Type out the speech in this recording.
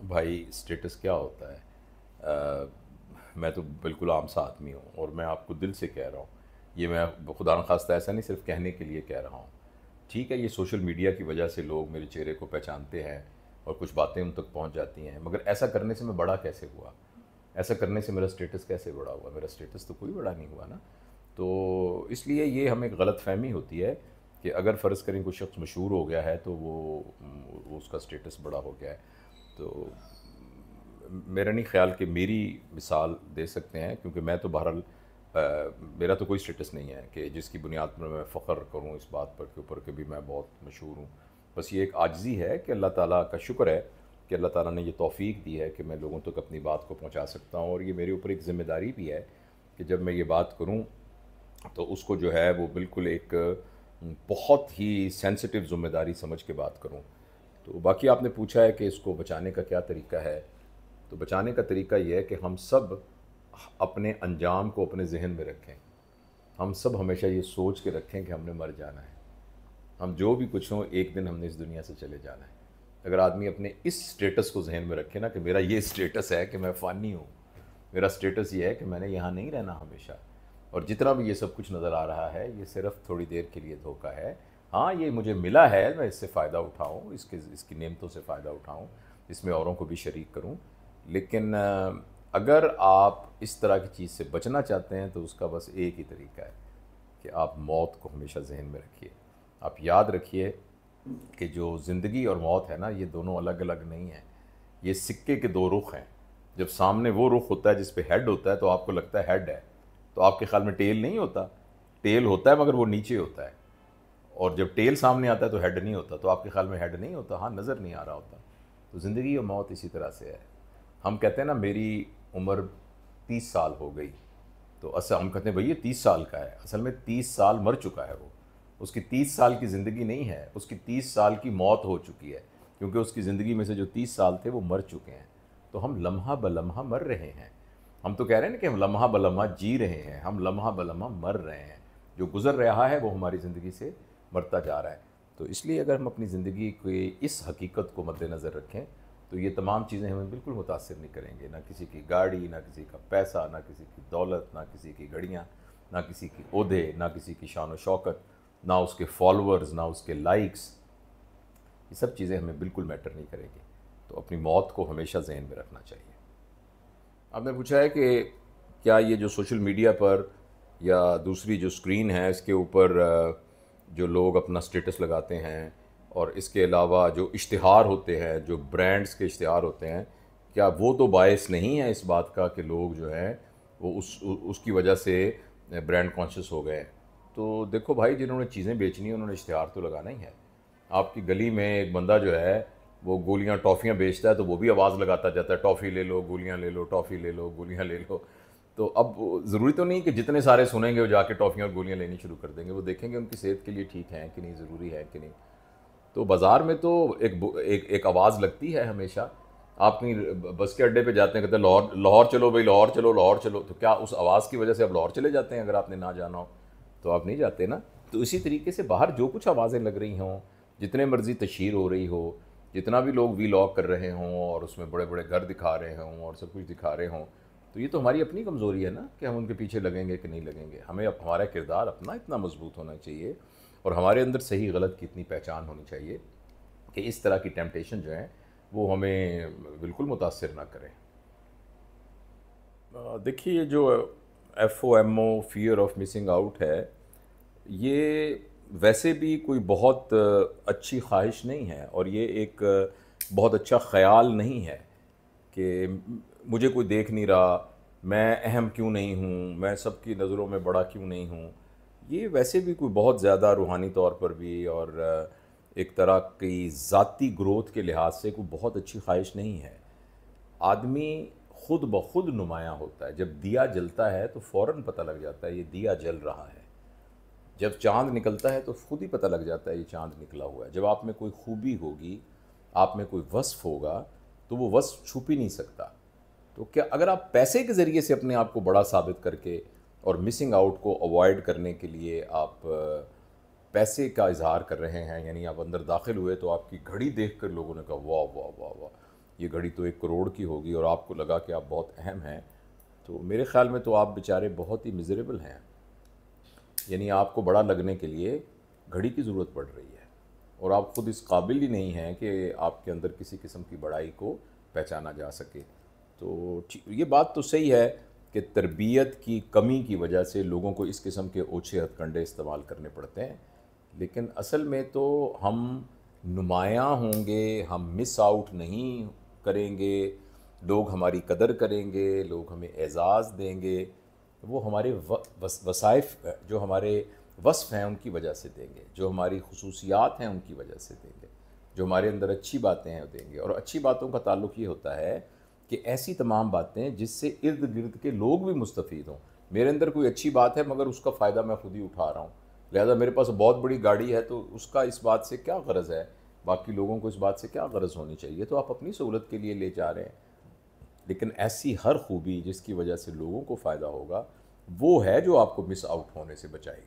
بھائی اسٹیٹس کیا ہوتا ہے؟ میں تو بالکل عام سا آدمی ہوں، اور میں آپ کو دل سے کہہ رہا ہوں، یہ میں خدا نخواستہ ایسا نہیں صرف کہنے کے لیے کہہ رہا ہوں۔ ٹھیک ہے، یہ سوشل میڈیا کی وجہ سے لوگ میرے چہرے کو پہچانتے ہیں اور کچھ باتیں ان تک پہنچ جاتی ہیں، مگر ایسا کرنے سے میں بڑا کیسے ہوا؟ ایسا کرنے سے میرا اسٹیٹس کیسے بڑا ہوا؟ میرا اسٹیٹس تو کوئی بڑا نہیں ہوا نا۔ تو اس لیے یہ ہمیں ایک غلط فہمی ہوتی ہے کہ اگر فرض کریں کوئی شخص مشہور ہو گیا ہے تو وہ اس کا اسٹیٹس بڑا ہو گیا ہے۔ تو میرا نہیں خیال کہ میری مثال دے سکتے ہیں، کیونکہ میں تو بہرحال میرا تو کوئی اسٹیٹس نہیں ہے کہ جس کی بنیاد پر میں فخر کروں اس بات پر کے اوپر کہ بھی میں بہت مشہور ہوں۔ بس یہ ایک عاجزی ہے کہ اللہ تعالیٰ کا شکر ہے کہ اللہ تعالیٰ نے یہ توفیق دی ہے کہ میں لوگوں تک اپنی بات کو پہنچا سکتا ہوں، اور یہ میرے اوپر ایک ذمہ داری بھی ہے کہ جب میں یہ بات کروں تو اس کو جو ہے وہ بالکل ایک بہت ہی سینسٹیو ذمہ داری سمجھ کے بات کروں۔ تو باقی آپ نے پوچھا ہے کہ اس کو بچانے کا کیا طریقہ ہے، تو بچانے کا طریقہ یہ ہے کہ ہم سب اپنے انجام کو اپنے ذہن میں رکھیں۔ ہم سب ہمیشہ یہ سوچ کے رکھیں کہ ہم نے مر جانا ہے، ہم جو بھی کچھ ہوں ایک دن ہم نے اس دنیا سے چلے جانا ہے۔ اگر آدمی اپنے اس سٹیٹس کو ذہن میں رکھے نا کہ میرا یہ سٹیٹس ہے کہ میں فانی ہوں، میرا سٹیٹس یہ ہے کہ میں نے یہاں نہیں رہنا ہمیشہ، اور جتنا بھی یہ سب کچھ نظر آ رہا ہے یہ صرف تھوڑی دیر کے لیے دھوکہ ہے۔ ہاں یہ مجھے ملا ہے، میں اس سے فائدہ اٹھاؤں، اس کی نعمتوں سے فائدہ اٹھاؤں، اس میں اوروں کو بھی شریک کروں، لیکن اگر آپ اس طرح کی چیز سے بچنا چاہتے ہیں تو اس کا بس ایک ہی طریقہ ہے کہ آپ موت کو ہمیشہ ذہن میں رکھیے۔ آپ یاد رکھیے کہ جو زندگی اور موت ہے نا، یہ دونوں الگ الگ نہیں ہیں، یہ سکے کے دو رخ ہیں۔ جب سامنے وہ رخ ہوتا ہے جس پہ ہیڈ ہوتا ہے تو آپ کو لگتا ہے ہیڈ ہے، تو آپ کے خیال میں ٹیل نہیں ہوتا؟ ٹیل ہوتا ہے مگر وہ نیچے ہوتا ہے، اور جب ٹیل سامنے آتا ہے تو ہیڈ نہیں ہوتا، تو آپ کے خیال میں ہیڈ نہیں ہوتا، ہاں نظر نہیں آ رہا ہوتا۔ تو زندگی اور موت اسی طرح سے ہے۔ ہم کہتے ہیں نا میری عمر 30 سال ہو گئی، تو اصل ہم کہتے ہیں بھئی یہ 30 سال کا ہے، اصل میں 30 سال مر چکا ہے وہ، اس کی 30 سال کی زندگی نہیں ہے، اس کی 30 سال کی موت ہو چکی ہے، کیونکہ اس کی زندگی میں سے جو 30 سال تھے وہ مر چکے ہیں۔ تو ہم لمحہ بلمحہ مر رہے ہیں۔ ہم تو کہہ رہے ہیں نا کہ ہم لمحہ بلمحہ جی رہے ہیں، ہم لمحہ بلمحہ مر رہے ہیں۔ جو گزر رہا ہے وہ ہماری زندگی سے مرتا جا رہا ہے۔ تو اس لیے اگر ہم اپنی زندگی کی اس حقیقت کو مد نظر رکھیں تو یہ تمام چیزیں ہمیں بالکل متاثر نہیں کریں گے، نہ کسی کی گاڑی، نہ کسی کا پیسہ، نہ کسی کی دولت، نہ کسی کی گھڑیاں، نہ کسی کی عہدے، نہ کسی کی شان و شوکت، نہ اس کے فالورز، نہ اس کے لائکس، یہ سب چیزیں ہمیں بالکل میٹر نہیں کریں گی۔ تو اپنی موت کو ہمیشہ ذہن میں رکھنا چاہیے۔ آپ نے پوچھا ہے کہ کیا یہ جو سوشل میڈیا پر یا دوسری جو اسکرین ہے اس کے اوپر جو لوگ اپنا سٹیٹس لگاتے ہیں، اور اس کے علاوہ جو اشتہار ہوتے ہیں، جو برانڈز کے اشتہار ہوتے ہیں، کیا وہ تو باعث نہیں ہے اس بات کا کہ لوگ جو ہیں وہ اس کی وجہ سے برانڈ کانشیس ہو گئے ہیں؟ تو دیکھو بھائی، جنہوں نے چیزیں بیچنی ہیں انہوں نے اشتہار تو لگانا ہی ہے۔ آپ کی گلی میں ایک بندہ جو ہے وہ گولیاں ٹافیاں بیچتا ہے تو وہ بھی آواز لگاتا جاتا ہے، ٹافی لے لو، گولیاں لے لو، ٹافی لے لو، گولیاں لے لو۔ تو اب ضروری تو نہیں کہ جتنے سارے سنیں گے وہ جا کے ٹافیاں اور گولیاں لینی شروع کر دیں گے، وہ دیکھیں گے ان کی صحت کے لیے ٹھیک ہیں کہ نہیں، ضروری ہے کہ نہیں۔ تو بازار میں تو ایک آواز لگتی ہے ہمیشہ۔ آپ کہیں بس کے اڈے پہ جاتے ہیں، کہتے ہیں لاہور لاہور چلو بھائی، لاہور چلو، لاہور چلو، تو کیا اس آواز کی وجہ سے آپ لاہور چلے جاتے ہیں؟ اگر آپ نے نہ جانا ہو تو آپ نہیں جاتے نا۔ تو اسی طریقے سے باہر جو کچھ آوازیں لگ رہی ہوں، جتنے مرضی تشہیر ہو رہی ہو، جتنا بھی لوگ وی لاگ کر رہے ہوں اور اس میں بڑے بڑے گھر دکھا رہے ہوں اور سب کچھ دکھا رہے ہوں، تو یہ تو ہماری اپنی کمزوری ہے نا کہ ہم ان کے پیچھے لگیں گے کہ نہیں لگیں گے۔ ہمیں ہمارا کردار اپنا اتنا مضبوط ہونا چاہیے، اور ہمارے اندر صحیح غلط کی اتنی پہچان ہونی چاہیے کہ اس طرح کی ٹیمپٹیشن جو ہیں وہ ہمیں بالکل متاثر نہ کریں۔ دیکھیے یہ جو F O M O, fear of missing out ہے، یہ ویسے بھی کوئی بہت اچھی خواہش نہیں ہے، اور یہ ایک بہت اچھا خیال نہیں ہے کہ مجھے کوئی دیکھ نہیں رہا، میں اہم کیوں نہیں ہوں، میں سب کی نظروں میں بڑا کیوں نہیں ہوں۔ یہ ویسے بھی کوئی بہت زیادہ روحانی طور پر بھی اور ایک طرح کی ذاتی گروتھ کے لحاظ سے کوئی بہت اچھی خواہش نہیں ہے۔ آدمی خود بخود نمایاں ہوتا ہے، جب دیا جلتا ہے تو فوراً پتہ لگ جاتا ہے یہ دیا جل رہا ہے۔ جب چاند نکلتا ہے تو خود ہی پتہ لگ جاتا ہے یہ چاند نکلا ہوا ہے۔ جب آپ میں کوئی خوبی ہوگی، آپ میں کوئی وصف ہوگا، تو وہ وصف چھپ ہی نہیں سکتا۔ تو کیا اگر آپ پیسے کے ذریعے سے اپنے آپ کو بڑا ثابت کر کے اور مسنگ آؤٹ کو اوائڈ کرنے کے لیے آپ پیسے کا اظہار کر رہے ہیں، یعنی آپ اندر داخل ہوئے تو آپ کی گھڑی دیکھ کر لوگوں نے کہا واہ واہ واہ واہ، یہ گھڑی تو 1 کروڑ کی ہوگی اور آپ کو لگا کہ آپ بہت اہم ہیں، تو میرے خیال میں تو آپ بیچارے بہت ہی مزریبل ہیں. یعنی آپ کو بڑا لگنے کے لیے گھڑی کی ضرورت پڑ رہی ہے، اور آپ خود اس قابل ہی نہیں ہیں کہ آپ کے اندر کسی قسم کی بڑائی کو پہچانا جا سکے. تو یہ بات تو صحیح ہے کہ تربیت کی کمی کی وجہ سے لوگوں کو اس قسم کے اوچھے ہتھ کنڈے استعمال کرنے پڑتے ہیں، لیکن اصل میں تو ہم نمایاں ہوں گے، ہم مس آؤٹ نہیں کریں گے، لوگ ہماری قدر کریں گے، لوگ ہمیں اعزاز دیں گے، وہ ہمارے وظائف جو ہمارے وصف ہیں ان کی وجہ سے دیں گے، جو ہماری خصوصیات ہیں ان کی وجہ سے دیں گے، جو ہمارے اندر اچھی باتیں ہیں وہ دیں گے. اور اچھی باتوں کا تعلق یہ ہوتا ہے کہ ایسی تمام باتیں جس سے ارد گرد کے لوگ بھی مستفید ہوں. میرے اندر کوئی اچھی بات ہے مگر اس کا فائدہ میں خود ہی اٹھا رہا ہوں، لہذا میرے پاس بہت بڑی گاڑی ہے تو اس کا اس بات سے کیا غرض ہے، باقی لوگوں کو اس بات سے کیا غرض ہونی چاہیے، تو آپ اپنی سہولت کے لیے لے جا رہے ہیں. لیکن ایسی ہر خوبی جس کی وجہ سے لوگوں کو فائدہ ہوگا وہ ہے جو آپ کو مس آؤٹ ہونے سے بچائے گی.